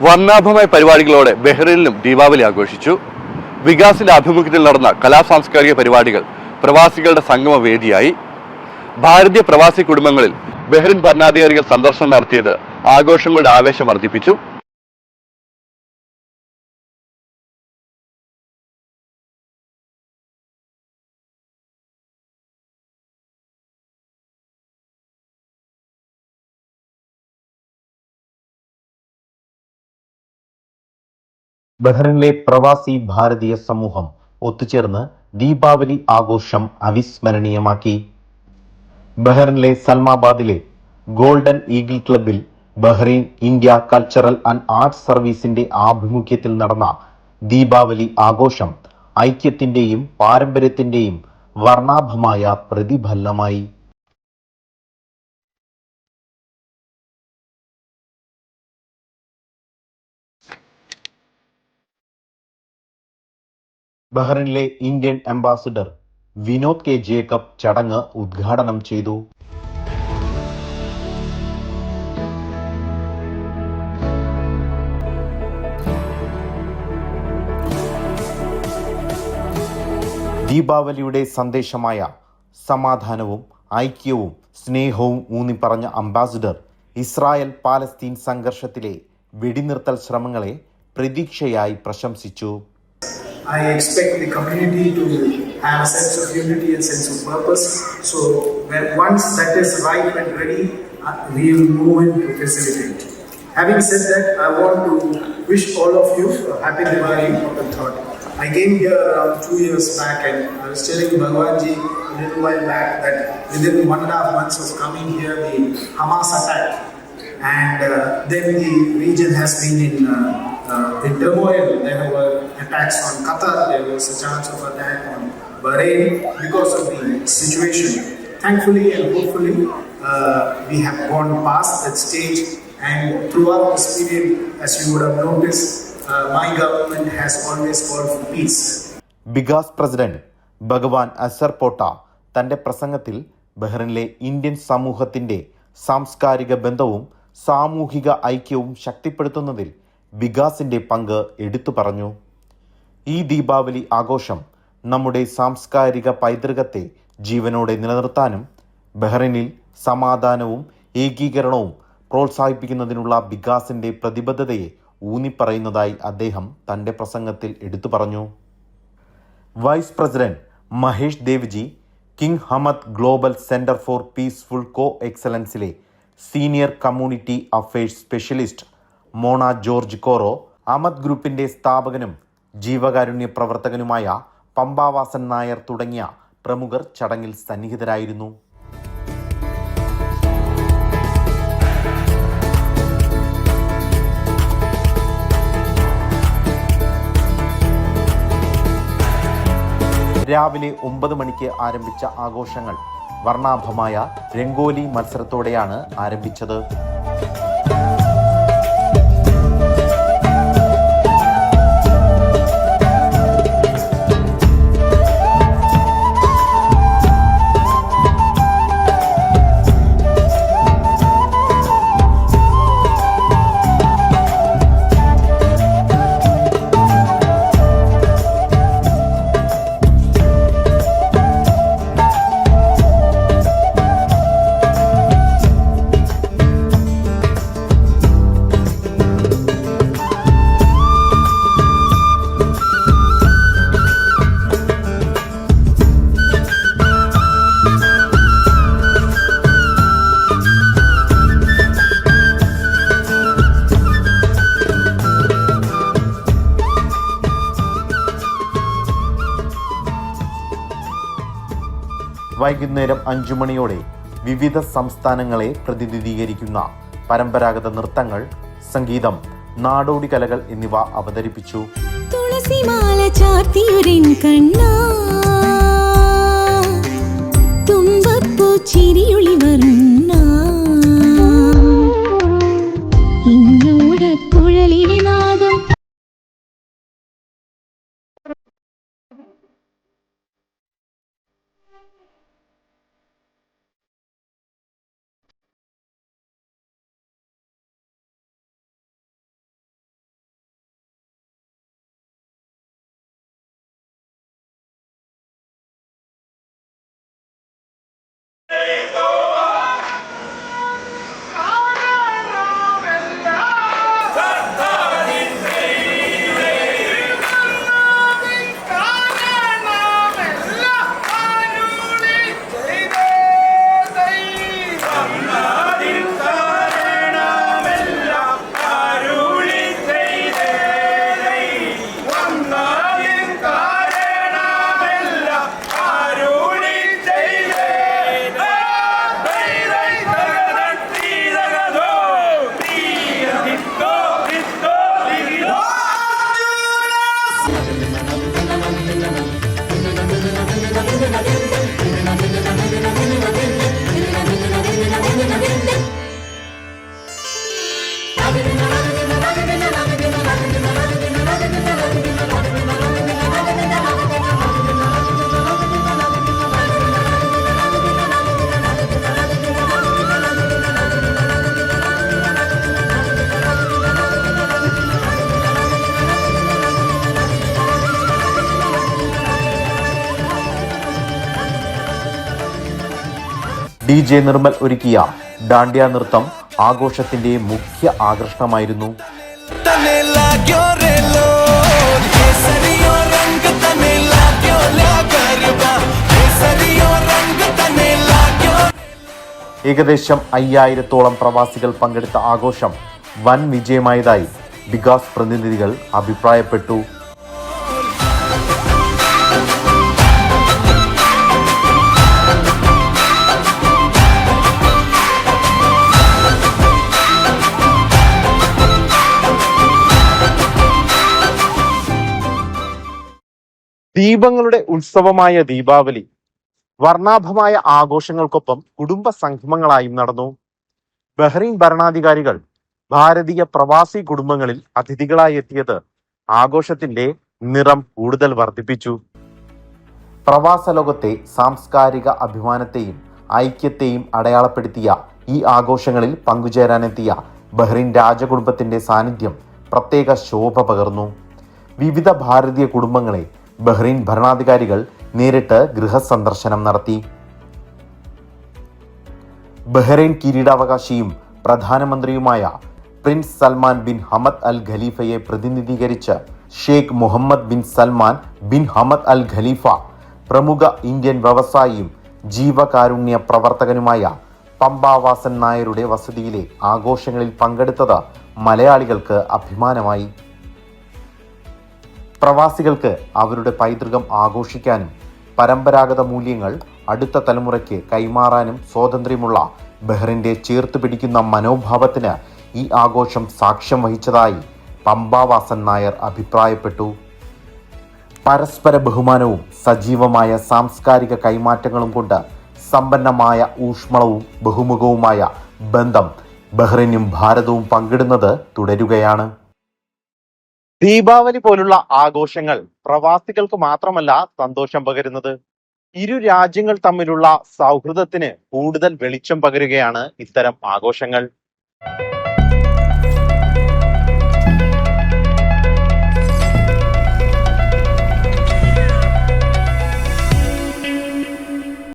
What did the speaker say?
വർണ്ണാഭമായ പരിപാടികളോടെ ബഹ്റൈനിലും ദീപാവലി ആഘോഷിച്ചു. വികാസിന്റെ ആഭിമുഖ്യത്തിൽ നടന്ന കലാസാംസ്കാരിക പരിപാടികൾ പ്രവാസികളുടെ സംഗമ വേദിയായി. ഭാരതീയ പ്രവാസി കുടുംബങ്ങളിൽ ബഹ്റൈൻ ഭരണാധികാരികൾ സന്ദർശനം നടത്തിയത് ആഘോഷങ്ങളുടെ ആവേശം വർദ്ധിപ്പിച്ചു. ബഹ്റൈനിലെ പ്രവാസി ഭാരതീയ സമൂഹം ഒത്തുചേർന്ന് ദീപാവലി ആഘോഷം അവിസ്മരണീയമാക്കി. ബഹ്റൈനിലെ സൽമാബാദിലെ ഗോൾഡൻ ഈഗിൾ ക്ലബിൽ Bahrain India cultural and arts സർവീസിന്റെ ആഭിമുഖ്യത്തിൽ നടന്ന ദീപാവലി ആഘോഷം ഐക്യത്തിന്റെയും പാരമ്പര്യത്തിന്റെയും വർണ്ണാഭമായ പ്രതിഫലനമായി. ബഹ്റൈനിലെ Indian ambassador Vinod K Jacob ചടങ്ങ് ഉദ്ഘാടനം ചെയ്തു. ദീപാവലിയുടെ സന്ദേശമായ സമാധാനവും ഐക്യവും സ്നേഹവും ഊന്നിപ്പറഞ്ഞ അംബാസിഡർ ഇസ്രായേൽ പാലസ്തീൻ സംഘർഷത്തിലെ വെടിനിർത്തൽ ശ്രമങ്ങളെ പ്രതീക്ഷയായി പ്രശംസിച്ചു. I expect the community to have a sense of unity and sense of purpose. So when once that is ripe and ready, we will move in to facilitate. Having said that, I want to wish all of you a happy Diwali of the thought. I came here around 2 years back and I was telling Bhagwanji a little while back that within 1.5 months of coming here, the Hamas attacked. And then the region has been in turmoil. There were attacks on Qatar, there was a chance of attack on Bahrain because of the situation. Thankfully and hopefully we have gone past that stage, and throughout this period, as you would have noticed, my government has always called for peace. Vikas president ഭഗവാൻ അസർ പോട്ട തന്റെ പ്രസംഗത്തിൽ ബഹ്റൈനിലെ Indian സമൂഹത്തിന്റെ സാംസ്കാരിക ബന്ധവും സാമൂഹിക ഐക്യവും ശക്തിപ്പെടുത്തുന്നതിൽ ബിഗാസിന്റെ പങ്ക് എടുത്തു പറഞ്ഞു. ഈ ദീപാവലി ആഘോഷം നമ്മുടെ സാംസ്കാരിക പൈതൃകത്തെ ജീവനോടെ നിലനിർത്താനും ബഹ്റൈനിൽ സമാധാനവും ഏകീകരണവും പ്രോത്സാഹിപ്പിക്കുന്നതിനുള്ള ബിഗാസിന്റെ പ്രതിബദ്ധതയെ ഊന്നിപ്പറയുന്നതായി അദ്ദേഹം തന്റെ പ്രസംഗത്തിൽ എടുത്തു പറഞ്ഞു. Vice president Mahesh Devji, king Hamad global centre for peaceful കോ എക്സലൻസിലെ senior community affairs specialist Mona George കോറോ, അമദ് ഗ്രൂപ്പിന്റെ സ്ഥാപകനും ജീവകാരുണ്യ പ്രവർത്തകനുമായ പമ്പാവാസൻ നായർ തുടങ്ങിയ പ്രമുഖർ ചടങ്ങിൽ സന്നിഹിതരായിരുന്നു. രാവിലെ 9 മണിക്ക് ആരംഭിച്ച ആഘോഷങ്ങൾ വർണ്ണാഭമായ രംഗോലി മത്സരത്തോടെയാണ് ആരംഭിച്ചത്. വൈകുന്നേരം 5 മണിയോടെ വിവിധ സംസ്ഥാനങ്ങളെ പ്രതിനിധീകരിക്കുന്ന പരമ്പരാഗത നൃത്തങ്ങൾ, സംഗീതം, നാടോടി കലകൾ എന്നിവ അവതരിപ്പിച്ചു. തുളസിമാല ചാർത്തിയൊരിൻ കണ്ണാ, തുമ്പപ്പൂ ചിരിയൊളി വർണ്ണാ, ഇന്നോട കുഴലിനാദം DJ നിർമ്മൽ ഒരുക്കിയ ഡാണ്ഡ്യ നൃത്തം ആഘോഷത്തിന്റെ മുഖ്യ ആകർഷണമായിരുന്നു. ഏകദേശം 5000-ഓളം പ്രവാസികൾ പങ്കെടുത്ത ആഘോഷം വൻ വിജയമായതായി വികാസ് പ്രതിനിധികൾ അഭിപ്രായപ്പെട്ടു. ദീപങ്ങളുടെ ഉത്സവമായ ദീപാവലി വർണ്ണാഭമായ ആഘോഷങ്ങൾക്കൊപ്പം കുടുംബ സംഗമങ്ങളായും നടന്നു. ബഹ്റൈൻ ഭരണാധികാരികൾ ഭാരതീയ പ്രവാസി കുടുംബങ്ങളിൽ അതിഥികളായി എത്തിയത് ആഘോഷത്തിന്റെ നിറം കൂടുതൽ വർദ്ധിപ്പിച്ചു. പ്രവാസ ലോകത്തെ സാംസ്കാരിക അഭിമാനത്തെയും ഐക്യത്തെയും അടയാളപ്പെടുത്തിയ ഈ ആഘോഷങ്ങളിൽ പങ്കുചേരാനെത്തിയ ബഹ്റൈൻ രാജകുടുംബത്തിന്റെ സാന്നിധ്യം പ്രത്യേക ശോഭ പകർന്നു. വിവിധ ഭാരതീയ കുടുംബങ്ങളെ ബഹ്റൈൻ ഭരണാധികാരികൾ നേരിട്ട് ഗൃഹസന്ദർശനം നടത്തി. ബഹ്റൈൻ കിരീടാവകാശിയും പ്രധാനമന്ത്രിയുമായ prince Salman bin Hamad Al ഖലീഫയെ പ്രതിനിധീകരിച്ച് Sheikh Muhammad bin Salman bin Hamad Al Khalifa, പ്രമുഖ ഇന്ത്യൻ വ്യവസായിയും ജീവകാരുണ്യ പ്രവർത്തകനുമായ പമ്പാവാസൻ നായരുടെ വസതിയിലെ ആഘോഷങ്ങളിൽ പങ്കെടുത്തത് മലയാളികൾക്ക് അഭിമാനമായി. പ്രവാസികൾക്ക് അവരുടെ പൈതൃകം ആഘോഷിക്കാനും പരമ്പരാഗത മൂല്യങ്ങൾ അടുത്ത തലമുറയ്ക്ക് കൈമാറാനും സ്വാതന്ത്ര്യമുള്ള ബഹ്റിന്റെ ചേർത്ത് പിടിക്കുന്ന മനോഭാവത്തിന് ഈ ആഘോഷം സാക്ഷ്യം വഹിച്ചതായി പമ്പാവാസൻ നായർ അഭിപ്രായപ്പെട്ടു. പരസ്പര ബഹുമാനവും സജീവമായ സാംസ്കാരിക കൈമാറ്റങ്ങളും കൊണ്ട് സമ്പന്നമായ ഊഷ്മളവും ബഹുമുഖവുമായ ബന്ധം ബഹ്റൈനും ഭാരതവും പങ്കിടുന്നത് തുടരുകയാണ്. ദീപാവലി പോലുള്ള ആഘോഷങ്ങൾ പ്രവാസികൾക്ക് മാത്രമല്ല സന്തോഷം പകരുന്നത്, ഇരു രാജ്യങ്ങൾ തമ്മിലുള്ള സൗഹൃദത്തിന് കൂടുതൽ വെളിച്ചം പകരുകയാണ് ഇത്തരം ആഘോഷങ്ങൾ.